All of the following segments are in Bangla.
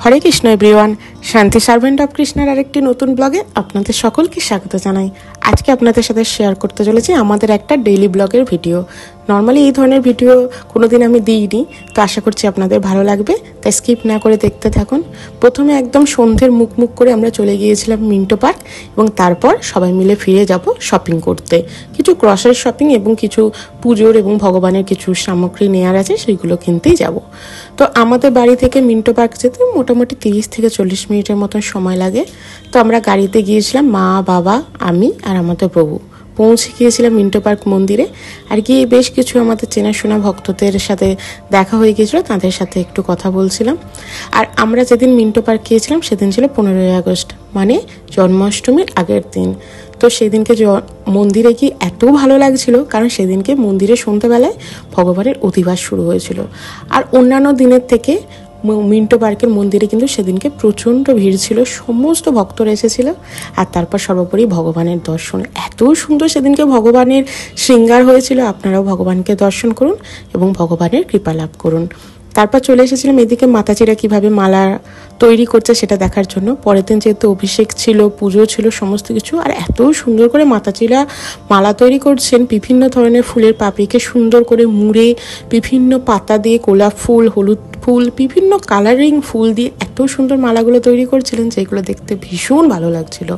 হরে কৃষ্ণ এভরিওয়ান, শান্তি সার্ভেন্ট অফ কৃষ্ণের আরেকটি নতুন ব্লগে আপনাদের সকলকে স্বাগত জানাই। আজকে আপনাদের সাথে শেয়ার করতে চলেছি আমাদের একটা ডেইলি ব্লগের ভিডিও। নর্মালি এই ধরনের ভিডিও কোনোদিন আমি দিইনি, তো আশা করছি আপনাদের ভালো লাগবে, তাই স্কিপ না করে দেখতে থাকুন। প্রথমে একদম সন্ধ্যের মুখ করে আমরা চলে গিয়েছিলাম মিন্টো পার্ক, এবং তারপর সবাই মিলে ফিরে যাব শপিং করতে। কিছু গ্রসারি শপিং এবং কিছু পুজোর এবং ভগবানের কিছু সামগ্রী নেওয়ার আছে, সেইগুলো কিনতেই যাব। তো আমাদের বাড়ি থেকে মিন্টো পার্ক যেতে মোটামুটি 30 থেকে 40 মিনিটের মতো সময় লাগে। তো আমরা গাড়িতে গিয়েছিলাম, মা, বাবা, আমি আর আমাদের প্রভু। পৌঁছে গিয়েছিলাম মিন্টো পার্ক মন্দিরে, আর গিয়ে বেশ কিছু আমাদের চেনাশোনা ভক্তদের সাথে দেখা হয়ে গিয়েছিল, তাদের সাথে একটু কথা বলছিলাম। আর আমরা যেদিন মিন্টো পার্ক গিয়েছিলাম সেদিন ছিল 15ই আগস্ট, মানে জন্মাষ্টমীর আগের দিন। তো সেদিনকে মন্দিরে গিয়ে এত ভালো লাগছিল, কারণ সেদিনকে মন্দিরে সন্ধ্যাবেলায় ভগবানের অধিবাস শুরু হয়েছিল। আর অন্যান্য দিনের থেকে মিন্টো পার্কের মন্দিরে কিন্তু সেদিনকে প্রচণ্ড ভিড় ছিল, সমস্ত ভক্তরা এসেছিল। আর তারপর সর্বোপরি ভগবানের দর্শন, এত সুন্দর সেদিনকে ভগবানের শৃঙ্গার হয়েছিল। আপনারাও ভগবানকে দর্শন করুন এবং ভগবানের কৃপা লাভ করুন। তারপর চলে এসেছিলাম এদিকে মাতাজিরা কিভাবে মালা তৈরি করছে সেটা দেখার জন্য। পরের দিন যেহেতু অভিষেক ছিল, পুজো ছিল, সমস্ত কিছু, আর এত সুন্দর করে মাতাজিরা মালা তৈরি করছেন। বিভিন্ন ধরনের ফুলের পাপড়িকে সুন্দর করে মুড়ে, বিভিন্ন পাতা দিয়ে, গোলাপ ফুল, হলুদ ফুল, বিভিন্ন কালারিং ফুল দিয়ে এত সুন্দর মালাগুলো তৈরি করছিলেন, যেগুলো দেখতে ভীষণ ভালো লাগছিল।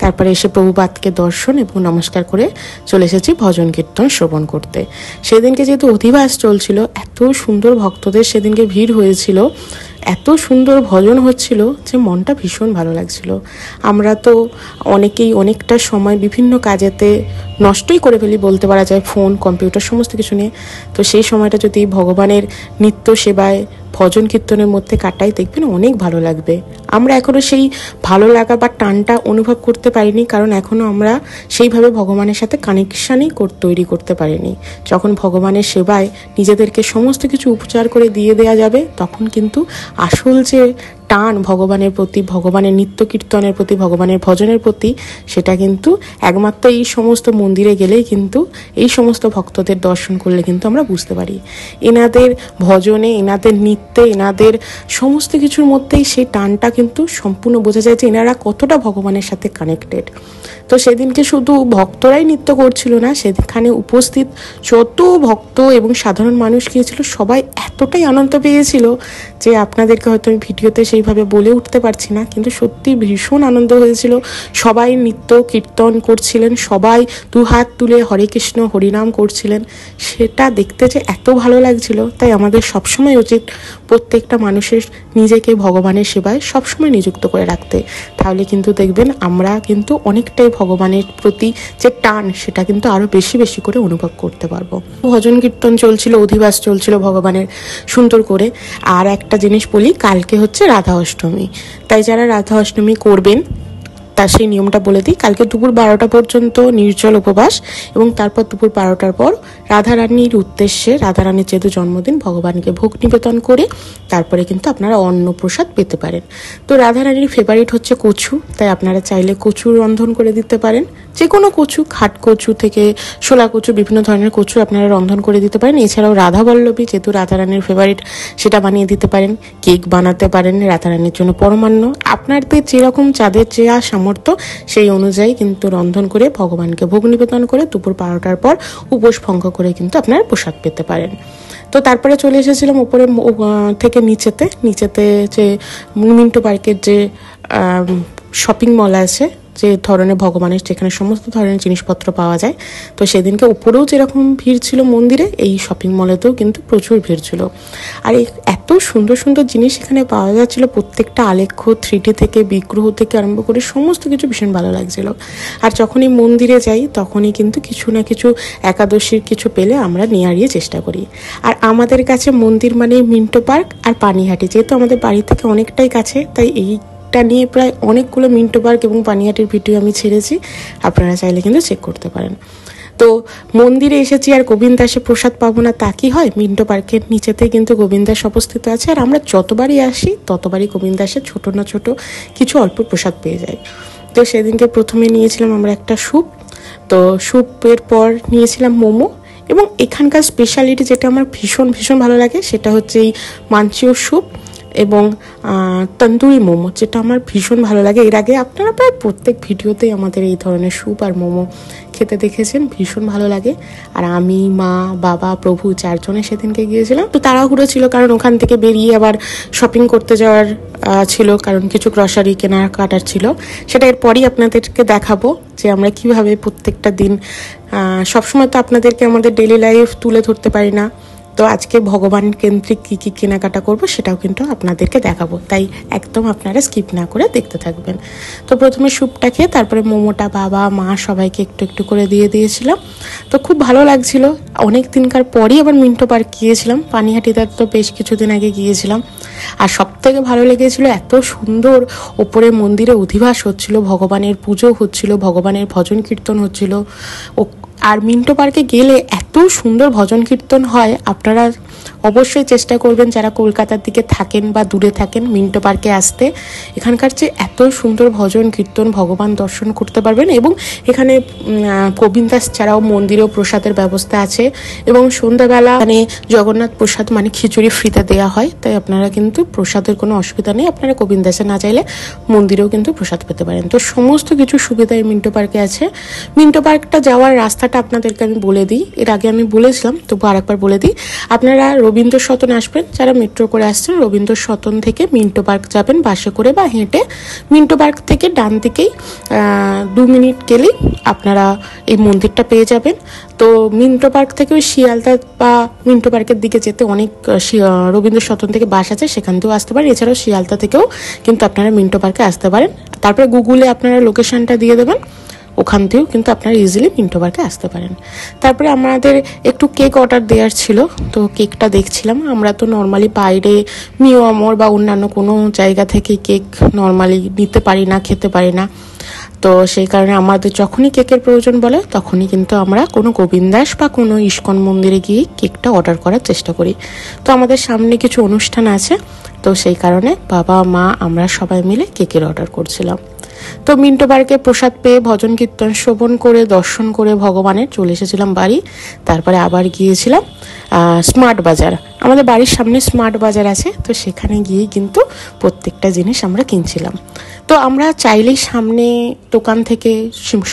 তারপরে এসে প্রভুপাদকে দর্শন এবং নমস্কার করে চলে এসেছি ভজন কীর্তন শ্রবণ করতে। সেদিনকে যেহেতু অধিবাস চলছিল, এত সুন্দর ভক্তদের সেদিনকে ভিড় হয়েছিল, এত সুন্দর ভজন হচ্ছিল যে মনটা ভীষণ ভালো লাগছিল। আমরা তো অনেকেই অনেকটা সময় বিভিন্ন কাজেতে নষ্টই করে ফেলি বলতে পারা যায়, ফোন, কম্পিউটার, সমস্ত কিছু নিয়ে। তো সেই সময়টা যদি ভগবানের নিত্য সেবায়, ভজন কীর্তনের মধ্যে কাটাই, দেখবেন অনেক ভালো লাগবে। আমরা এখনও সেই ভালো লাগা বা টানটা অনুভব করতে পারিনি, কারণ এখনও আমরা সেইভাবে ভগবানের সাথে কানেকশানই তৈরি করতে পারিনি। যখন ভগবানের সেবায় নিজেদেরকে সমস্ত কিছু উপচার করে দিয়ে দেওয়া যাবে, তখন কিন্তু আসল যে টান ভগবানের প্রতি, ভগবানের নিত্য কীর্তনের প্রতি, ভগবানের ভজনের প্রতি, সেটা কিন্তু একমাত্র এই সমস্ত মন্দিরে গেলেই কিন্তু, এই সমস্ত ভক্তদের দর্শন করলে কিন্তু আমরা বুঝতে পারি। এনাদের ভজনে, এনাদের নৃত্যে, এনাদের সমস্ত কিছুর মধ্যেই সেই টানটা কিন্তু সম্পূর্ণ বোঝা যায় যে এনারা কতটা ভগবানের সাথে কানেক্টেড। তো সেদিনকে শুধু ভক্তরাই নৃত্য করছিল না, সেখানে উপস্থিত যত ভক্ত এবং সাধারণ মানুষ গিয়েছিল, সবাই এতটাই আনন্দ পেয়েছিল যে আপনাদেরকে হয়তো আমি ভিডিওতে সেইভাবে বলে উঠতে পারছি না, কিন্তু সত্যি ভীষণ আনন্দ হয়েছিল। সবাই নৃত্য কীর্তন করছিলেন, সবাই দুহাত তুলে হরে কৃষ্ণ হরিনাম করছিলেন, সেটা দেখতে যে এত ভালো লাগছিল। তাই আমাদের সবসময় উচিত প্রত্যেকটা মানুষের নিজেকে ভগবানের সেবায় সবসময় নিযুক্ত করে রাখতে। তাহলে কিন্তু দেখবেন আমরা কিন্তু অনেকটাই ভগবানের প্রতি যে টান, সেটা কিন্তু আরো বেশি বেশি করে অনুভব করতে পারবো। ভজন কীর্তন চলছিল, অধিবাস চলছিল ভগবানের সুন্দর করে। আর একটা জিনিস বলি, কালকে হচ্ছে রাধা অষ্টমী, তাই যারা রাধা অষ্টমী করবেন তার সেই নিয়মটা বলে দিই। কালকে দুপুর 12টা পর্যন্ত নির্জল উপবাস, এবং তারপর দুপুর 12টার পর রাধারানীর উদ্দেশ্যে, রাধারানীর যেহেতু জন্মদিন, ভগবানকে ভোগ নিবেদন করে তারপরে কিন্তু আপনারা অন্ন প্রসাদ পেতে পারেন। তো রাধারানীর ফেভারিট হচ্ছে কচু, তাই আপনারা চাইলে কচু রন্ধন করে দিতে পারেন। যে কোনো কচু, খাট কচু থেকে শোলা কচু, বিভিন্ন ধরনের কচু আপনারা রন্ধন করে দিতে পারেন। এছাড়াও রাধা বল্লভী, যেহেতু রাধারানীর ফেভারিট, সেটা বানিয়ে দিতে পারেন। কেক বানাতে পারেন রাধারানীর জন্য পরমান্ন। আপনাদের যেরকম যাদের যে সামর্থ্য, সেই অনুযায়ী কিন্তু রন্ধন করে ভগবানকে ভোগ নিবেদন করে দুপুর 12টার পর উপোস ভঙ্গ করে কিন্তু আপনারা প্রসাদ পেতে পারেন। তো তারপরে চলে এসেছিলাম উপরে থেকে নিচেতে যে মিন্টো পার্কের যে শপিং মল আছে, যে ধরনের ভগবানের, যেখানে সমস্ত ধরনের জিনিসপত্র পাওয়া যায়। তো সেদিনকে উপরেও যেরকম ভিড় ছিল মন্দিরে, এই শপিং মলেতেও কিন্তু প্রচুর ভিড় ছিল। আর এত সুন্দর সুন্দর জিনিস এখানে পাওয়া যাচ্ছিল, প্রত্যেকটা আলেখ্য, 3D থেকে বিগ্রহ থেকে আরম্ভ করে সমস্ত কিছু ভীষণ ভালো লাগছিল। আর যখনই মন্দিরে যাই, তখনই কিন্তু কিছু না কিছু একাদশীর কিছু পেলে আমরা নিয়ে চেষ্টা করি। আর আমাদের কাছে মন্দির মানে মিন্টো পার্ক আর পানিহাটি, যেহেতু আমাদের বাড়ি থেকে অনেকটাই কাছে, তাই এইটা নিয়ে প্রায় অনেকগুলো মিন্টো পার্ক এবং পানিহাটির ভিডিও আমি ছেড়েছি, আপনারা চাইলে কিন্তু চেক করতে পারেন। তো মন্দিরে এসেছি আর গোবিন্দ দাসে প্রসাদ পাবো না তা কি হয়? মিন্টো পার্কের নিচেতেই কিন্তু গোবিন্দ দাস অবস্থিত আছে, আর আমরা যতবারই আসি ততবারই গোবিন্দ দাসের ছোটো না ছোটো কিছু অল্প প্রসাদ পেয়ে যাই। তো সেদিনকে প্রথমে নিয়েছিলাম আমরা একটা স্যুপ, তো স্যুপের পর নিয়েছিলাম মোমো, এবং এখানকার স্পেশালিটি যেটা আমার ভীষণ ভীষণ ভালো লাগে, সেটা হচ্ছে এই মাঞ্চিও স্যুপ। এবং তন্দুরি মোমো, যেটা আমার ভীষণ ভালো লাগে। এর আগে আপনারা প্রায় প্রত্যেক ভিডিওতেই আমাদের এই ধরনের স্যুপ আর মোমো খেতে দেখেছেন, ভীষণ ভালো লাগে। আর আমি, মা, বাবা, প্রভু 4 জনে সেদিনকে গিয়েছিলাম। তো তাড়াহুড়ো ছিল, কারণ ওখান থেকে বেরিয়ে আবার শপিং করতে যাওয়ার ছিল, কারণ কিছু গ্রসারি কেনাকাটার ছিল। সেটা এরপরই আপনাদেরকে দেখাবো যে আমরা কিভাবে প্রত্যেকটা দিন, সবসময় তো আপনাদেরকে আমাদের ডেইলি লাইফ তুলে ধরতে পারি না, তো আজকে ভগবান কেন্দ্রিক কী কী কেনাকাটা করবো সেটাও কিন্তু আপনাদেরকে দেখাবো, তাই একদম আপনারা স্কিপ না করে দেখতে থাকবেন। তো প্রথমে স্যুপটা খেয়ে তারপরে মোমোটা বাবা, মা সবাইকে একটু একটু করে দিয়ে দিয়েছিলাম। তো খুব ভালো লাগছিল। অনেক দিনকার পরই আবার মিন্টো পার্ক গিয়েছিলাম, পানিহাটিতে তো বেশ কিছুদিন আগে গিয়েছিলাম। আর সব থেকে ভালো লেগেছিল, এত সুন্দর ওপরে মন্দিরে অধিবাস হচ্ছিল, ভগবানের পুজো হচ্ছিল, ভগবানের ভজন কীর্তন হচ্ছিল। আর মিন্টো পার্কে গেলে এত সুন্দর ভজন কীর্তন হয়, আপনারা অবশ্যই চেষ্টা করবেন যারা কলকাতার দিকে থাকেন বা দূরে থাকেন মিন্টো পার্কে আসতে। এখানকার যে এত সুন্দর ভজন কীর্তন, ভগবান দর্শন করতে পারবেন। এবং এখানে গোবিন্দ দাস ছাড়াও মন্দিরেও প্রসাদের ব্যবস্থা আছে, এবং সন্ধ্যাবেলা মানে জগন্নাথ প্রসাদ মানে খিচুড়ি ফ্রিতে দেওয়া হয়, তাই আপনারা কিন্তু প্রসাদের কোনো অসুবিধা নেই। আপনারা গোবিন্দ দাসে না চাইলে মন্দিরেও কিন্তু প্রসাদ পেতে পারেন। তো সমস্ত কিছু সুবিধা এই মিন্টো পার্কে আছে। মিন্টো পার্কটা যাওয়ার রাস্তাটা আপনাদেরকে আমি বলে দিই, এর আগে আমি বলেছিলাম, তবু আরেকবার বলে দিই। আপনারা রবীন্দ্র সদন আসবেন, যারা মেট্রো করে আসছেন রবীন্দ্র সদন থেকে মিন্টো পার্ক যাবেন বাসে করে বা হেঁটে। মিন্টো পার্ক থেকে ডান দিকেই 2 মিনিট গেলেই আপনারা এই মন্দিরটা পেয়ে যাবেন। তো মিন্টো পার্ক থেকে ওই শিয়ালদা বা মিন্টো পার্কের দিকে যেতে অনেক রবীন্দ্র সদন থেকে বাস আছে, সেখান থেকেও আসতে পারেন। এছাড়াও শিয়ালদা থেকেও কিন্তু আপনারা মিন্টো পার্কে আসতে পারেন। তারপরে গুগলে আপনারা লোকেশনটা দিয়ে দেবেন, ওখান থেকেও কিন্তু আপনারা ইজিলি মিন্টো পার্কে আসতে পারেন। তারপরে আমাদের একটু কেক অর্ডার দেওয়ার ছিল, তো কেকটা দেখছিলাম। আমরা তো নর্মালি বাইরে মিও আমর বা অন্যান্য কোনো জায়গা থেকে কেক নর্মালি নিতে পারি না, খেতে পারি না। তো সেই কারণে আমাদের যখনই কেকের প্রয়োজন বলে তখনই কিন্তু আমরা কোনো গোবিন্দ দাস বা কোনো ইস্কন মন্দিরে গিয়ে কেকটা অর্ডার করার চেষ্টা করি। তো আমাদের সামনে কিছু অনুষ্ঠান আছে, তো সেই কারণে বাবা, মা, আমরা সবাই মিলে কেকের অর্ডার করছিলাম। তো মিন্টো পার্কে প্রসাদ পেয়ে ভজন কীর্তন শ্রবণ করে দর্শন করে ভগবানের চলে এসেছিলাম বাড়ি। তারপরে আবার গিয়েছিলাম স্মার্ট বাজার, আমাদের বাড়ির সামনে স্মার্ট বাজার আছে, তো সেখানে গিয়ে কিন্তু প্রত্যেকটা জিনিস আমরা কিনছিলাম। তো আমরা চাইলেই সামনে দোকান থেকে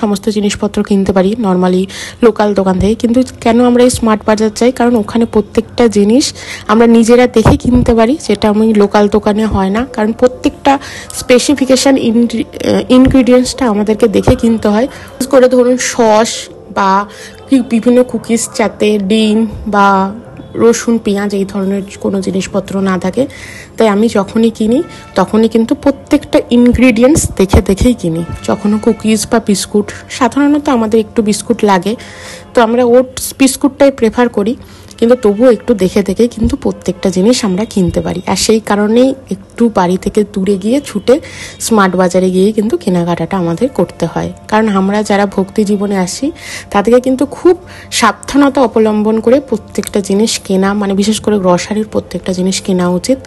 সমস্ত জিনিসপত্র কিনতে পারি, নর্মালি লোকাল দোকান থেকে, কিন্তু কেন আমরা এই স্মার্ট বাজার চাই, কারণ ওখানে প্রত্যেকটা জিনিস আমরা নিজেরা দেখে কিনতে পারি, যেটা আমি লোকাল দোকানে হয় না। কারণ প্রত্যেকটা স্পেসিফিকেশান ইনগ্রিডিয়েন্টসটা আমাদেরকে দেখে কিনতে হয়। করে ধরুন সস বা বিভিন্ন কুকিজ যাতে ডিম বা রসুন, পেঁয়াজ এই ধরনের কোনো জিনিসপত্র না থাকে, তাই আমি যখনই কিনি তখনই কিন্তু প্রত্যেকটা ইনগ্রিডিয়েন্টস দেখে দেখেই কিনি। যখনও কুকিজ বা বিস্কুট, সাধারণত আমাদের একটু বিস্কুট লাগে, তো আমরা ওটস বিস্কুটটাই প্রেফার করি, কিন্তু তবুও একটু দেখে দেখে কিন্তু প্রত্যেকটা জিনিস আমরা কিনতে পারি। আর সেই কারণেই একটু বাড়ি থেকে দূরে গিয়ে ছুটে স্মার্ট বাজারে গিয়ে কিন্তু কেনাকাটাটা আমাদের করতে হয়। কারণ আমরা যারা ভক্তি জীবনে আসি তাদেরকে কিন্তু খুব সাবধানতা অবলম্বন করে প্রত্যেকটা জিনিস কেনা, মানে বিশেষ করে গ্রসারির প্রত্যেকটা জিনিস কেনা উচিত।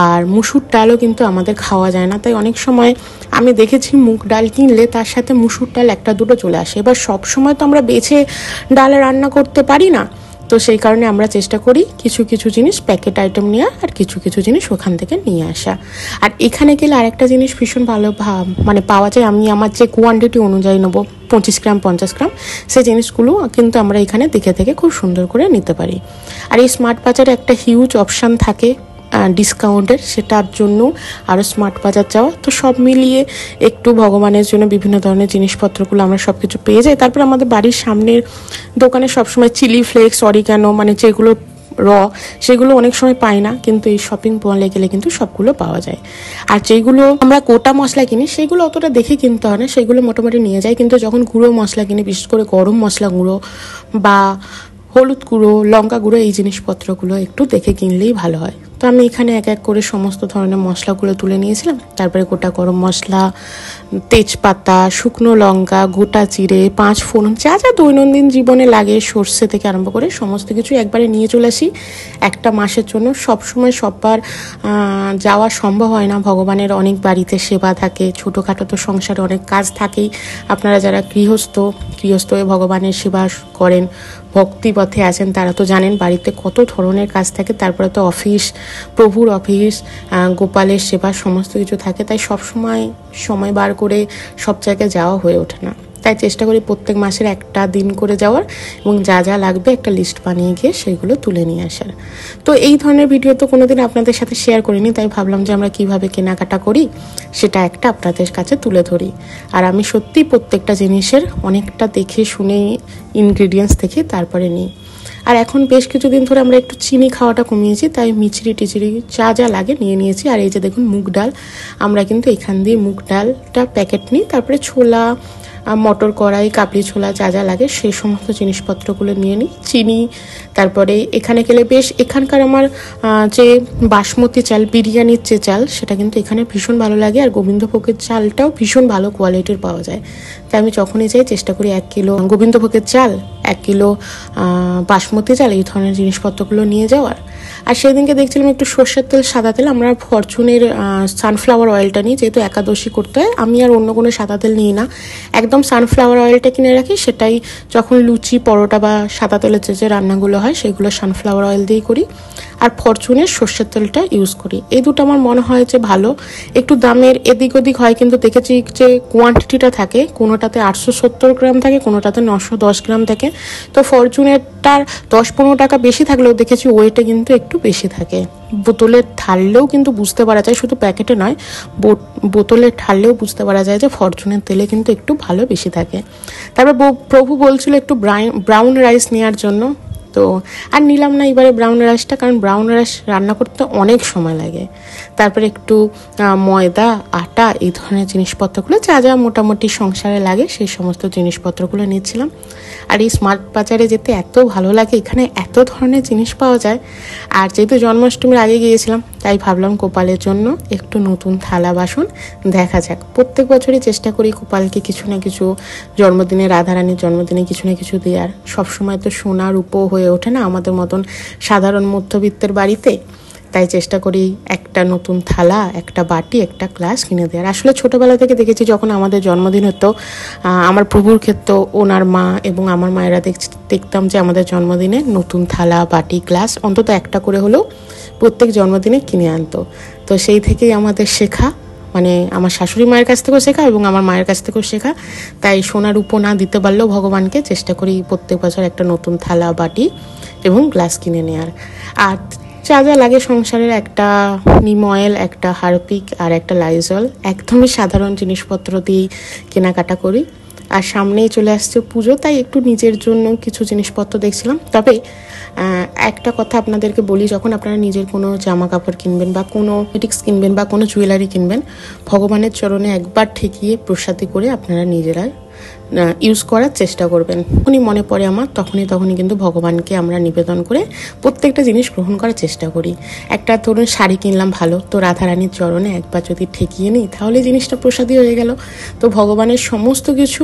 আর মুসুর ডালও কিন্তু আমাদের খাওয়া যায় না, তাই অনেক সময় আমি দেখেছি মুগ ডাল কিনলে তার সাথে মুসুর ডাল একটা দুটো চলে আসে। এবার সব সময় তো আমরা বেছে ডালে রান্না করতে পারি না, তো সেই কারণে আমরা চেষ্টা করি কিছু কিছু জিনিস প্যাকেট আইটেম নেওয়া আর কিছু কিছু জিনিস ওখান থেকে নিয়ে আসা। আর এখানে গেলে আরেকটা জিনিস ভীষণ ভালো মানে পাওয়া যায়, আমি আমার যে কোয়ান্টিটি অনুযায়ী নেবো 25 গ্রাম 50 গ্রাম, সেই জিনিসগুলো কিন্তু আমরা এখানে দেখে থেকে খুব সুন্দর করে নিতে পারি। আর এই স্মার্ট বাজারে একটা হিউজ অপশান থাকে ডিসকাউন্টের, সেটার জন্য আরও স্মার্ট বাজার যাওয়া। তো সব মিলিয়ে একটু ভগবানের জন্য বিভিন্ন ধরনের জিনিসপত্রগুলো আমরা সব কিছু পেয়ে যাই। তারপরে আমাদের বাড়ির সামনের দোকানে সবসময় চিলি ফ্লেক্স, অরিগানো, মানে যেগুলো সেগুলো অনেক সময় পাই না, কিন্তু এই শপিং মলে গেলে কিন্তু সবগুলো পাওয়া যায়। আর যেগুলো আমরা গোটা মশলা কিনি সেগুলো অতটা দেখে কিনতে হয় না, সেগুলো মোটামুটি নিয়ে যাই। কিন্তু যখন গুঁড়ো মশলা কিনি, বিশেষ করে গরম মশলা গুঁড়ো বা হলুদ গুঁড়ো, লঙ্কা গুঁড়ো, এই জিনিসপত্রগুলো একটু দেখে কিনলেই ভালো হয়। তো আমি এখানে এক এক করে সমস্ত ধরনের মশলাগুলো তুলে নিয়েছিলাম। তারপরে গোটা গরম মশলা, তেজপাতা, শুকনো লঙ্কা, গোটা জিরে, 5 ফোড়ন, যা যা দৈনন্দিন জীবনে লাগে, সর্ষে থেকে আরম্ভ করে সমস্ত কিছু একবারে নিয়ে চলে আসি একটা মাসের জন্য। সবসময় সববার যাওয়া সম্ভব হয় না, ভগবানের অনেক বাড়িতে সেবা থাকে, ছোটোখাটো তো সংসারে অনেক কাজ থাকেই। আপনারা যারা গৃহস্থ হয়ে ভগবানের সেবা করেন, ভক্তি পথে আছেন তারা তো জানেন বাড়িতে কত ধরনের কাজ থাকে, তারপরে তো অফিস, প্রভুর অফিস, গোপালের সেবা সমস্ত কিছু থাকে, তাই সময় বার করে সব জায়গায় যাওয়া হয়ে ওঠে না। তাই চেষ্টা করি প্রত্যেক মাসের একটা দিন করে যাওয়ার এবং যা যা লাগবে একটা লিস্ট বানিয়ে গিয়ে সেইগুলো তুলে নিয়ে আসার। তো এই ধরনের ভিডিও তো কোনোদিন আপনাদের সাথে শেয়ার করিনি, তাই ভাবলাম যে আমরা কিভাবে কেনাকাটা করি সেটা একটা আপনাদের কাছে তুলে ধরি। আর আমি সত্যি প্রত্যেকটা জিনিসের অনেকটা দেখে শুনে ইনগ্রিডিয়েন্টস দেখে তারপরে নিই। আর এখন বেশ কিছুদিন ধরে আমরা একটু চিনি খাওয়াটা কমিয়েছি, তাই মিচড়ি টিচড়ি যা যা লাগে নিয়ে নিয়েছি। আর এই যে দেখুন মুগ ডাল, আমরা কিন্তু এখান দিয়ে মুগ ডালটা প্যাকেট নিই, তারপরে ছোলা, মটর কড়াই, কাবলি ছোলা যা যা লাগে সেই সমস্ত জিনিসপত্রগুলো নিয়ে নিই। চিনি, তারপরে এখানে গেলে বেশ এখানকার আমার যে বাসমতি চাল, বিরিয়ানির যে চাল, সেটা কিন্তু এখানে ভীষণ ভালো লাগে। আর গোবিন্দভোগের চালটাও ভীষণ ভালো কোয়ালিটির পাওয়া যায়, তাই আমি যখনই যাই চেষ্টা করি 1 কিলো গোবিন্দভোগের চাল, 1 কিলো বাসমতি চাল, এই ধরনের জিনিসপত্রগুলো নিয়ে যাওয়ার। আর সেদিনকে দেখছিলাম একটু সর্ষের তেল, সাদা তেল, আমরা ফরচুনের সানফ্লাওয়ার অয়েলটা নিই, যেহেতু একাদশী করতে হয়। আমি আর অন্য কোনো সাদা তেল নিই না, একদম সানফ্লাওয়ার অয়েলটা কিনে রাখি। সেটাই যখন লুচি, পরোটা বা সাদা তেলের যে রান্নাগুলো হয় সেগুলো সানফ্লাওয়ার অয়েল দিয়েই করি। আর ফরচুনের সর্ষের তেলটা ইউজ করি। এই দুটো আমার মনে হয় যে ভালো। একটু দামের এদিক ওদিক হয়, কিন্তু দেখেছি যে কোয়ান্টিটিটা থাকে, কোনোটাতে 870 গ্রাম থাকে, কোনোটাতে 910 গ্রাম থাকে। তো ফরচুনেরটার 10-15 টাকা বেশি থাকলেও দেখেছি ওয়েটে কিন্তু একটু বেশি থাকে। বোতলে ঢাললেও কিন্তু বুঝতে পারা যায়, শুধু প্যাকেটে নয়, বোতলে ঢাললেও বুঝতে পারা যায় যে ফরচুনের তেলে কিন্তু একটু ভালো বেশি থাকে। তারপর প্রভু বলছিল একটু ব্রাউন রাইস নেওয়ার জন্য, তো আর নিলাম না এবারে ব্রাউন রাইসটা, কারণ ব্রাউন রাইস রান্না করতে অনেক সময় লাগে। তারপরে একটু ময়দা, আটা, এই ধরনের জিনিসপত্রগুলো যা যা মোটামুটি সংসারে লাগে সেই সমস্ত জিনিসপত্রগুলো নিচ্ছিলাম। আর এই স্মার্ট বাজারে যেতে এত ভালো লাগে, এখানে এত ধরনের জিনিস পাওয়া যায়। আর যেহেতু জন্মাষ্টমীর আগে গিয়েছিলাম, তাই ভাবলাম গোপালের জন্য একটু নতুন থালা বাসন দেখা যাক। প্রত্যেক বছরই চেষ্টা করি গোপালকে কিছু না কিছু, জন্মদিনে, রাধারানীর জন্মদিনে কিছু না কিছু দেওয়ার। সবসময় তো সোনা রূপো হয়ে ওঠে না আমাদের মতন সাধারণ মধ্যবিত্তের বাড়িতে, তাই চেষ্টা করি একটা নতুন থালা, একটা বাটি, একটা গ্লাস কিনে দেওয়ার। আসলে ছোটোবেলা থেকে দেখেছি যখন আমাদের জন্মদিন হতো, আমার প্রভুর ক্ষেত্রে ওনার মা এবং আমার মায়েরা দেখতাম যে আমাদের জন্মদিনে নতুন থালা, বাটি, গ্লাস অন্তত একটা করে হলেও প্রত্যেক জন্মদিনে কিনে আনতো। তো সেই থেকেই আমাদের শেখা, মানে আমার শাশুড়ি মায়ের কাছ থেকেও শেখা এবং আমার মায়ের কাছ থেকেও শেখা। তাই সোনার উপো না দিতে পারলেও ভগবানকে চেষ্টা করি প্রত্যেক বছর একটা নতুন থালা, বাটি এবং গ্লাস কিনে নেওয়ার। আর যা যা লাগে সংসারের, একটা নিম অয়েল, একটা হারপিক আর একটা লাইজল, একদমই সাধারণ জিনিসপত্র দিয়েই কেনাকাটা করি। আর সামনেই চলে আসছে পুজো, তাই একটু নিজের জন্য কিছু জিনিসপত্র দেখছিলাম। তবে একটা কথা আপনাদেরকে বলি, যখন আপনারা নিজের কোনো জামা কাপড় কিনবেন বা কোনো কসমেটিক্স কিনবেন বা কোনো জুয়েলারি কিনবেন, ভগবানের চরণে একবার ঠেকিয়ে প্রসাদী করে আপনারা নিজেরা ইউজ করার চেষ্টা করবেন। যখনই মনে পড়ে আমার তখনই কিন্তু ভগবানকে আমরা নিবেদন করে প্রত্যেকটা জিনিস গ্রহণ করার চেষ্টা করি। একটা ধরুন শাড়ি কিনলাম ভালো, তো রাধারানীর চরণে একবার যদি ঠেকিয়ে নিই তাহলে জিনিসটা প্রসাদী হয়ে গেল। তো ভগবানের সমস্ত কিছু,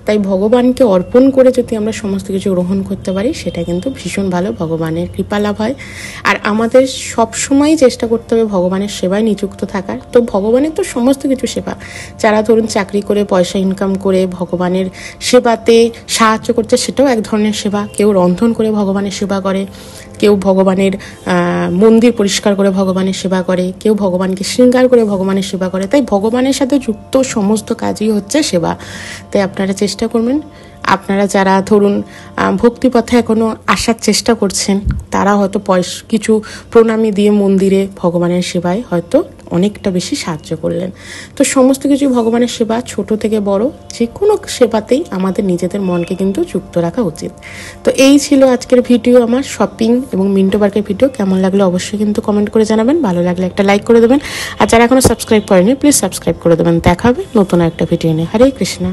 তাই ভগবানকে অর্পণ করে যদি আমরা সমস্ত কিছু গ্রহণ করতে পারি সেটা কিন্তু ভীষণ ভালো, ভগবানের কৃপা লাভ হয়। আর আমাদের সবসময় চেষ্টা করতে হবে ভগবানের সেবায় নিযুক্ত থাকার। তো ভগবানের তো সমস্ত কিছু সেবা, যারা ধরুন চাকরি করে পয়সা ইনকাম করে ভগবানের সেবাতে সাহায্য করছে, সেটাও এক ধরনের সেবা। কেউ রন্ধন করে ভগবানের সেবা করে, কেউ ভগবানের মন্দির পরিষ্কার করে ভগবানের সেবা করে, কেউ ভগবানকে শৃঙ্গার করে ভগবানের সেবা করে। তাই ভগবানের সাথে যুক্ত সমস্ত কাজই হচ্ছে সেবা। তাই আপনারা চেষ্টা করবেন, আপনারা যারা ধরুন ভক্তিপথে এখনও আসার চেষ্টা করছেন, তারা হয়তো কিছু প্রণামী দিয়ে মন্দিরে ভগবানের সেবায় হয়তো অনেকটা বেশি সাহায্য করলেন। তো সমস্ত কিছু ভগবানের সেবা, ছোট থেকে বড় যে কোনো সেবাতেই আমাদের নিজেদের মনকে কিন্তু যুক্ত রাখা উচিত। তো এই ছিল আজকের ভিডিও, আমার শপিং এবং মিন্টো পার্কের ভিডিও। কেমন লাগলো অবশ্যই কিন্তু কমেন্ট করে জানাবেন, ভালো লাগলে একটা লাইক করে দেবেন। আর যারা এখনো সাবস্ক্রাইব করেনি প্লিজ সাবস্ক্রাইব করে দেবেন। দেখা হবে নতুন একটা ভিডিও নিয়ে। হরে কৃষ্ণা।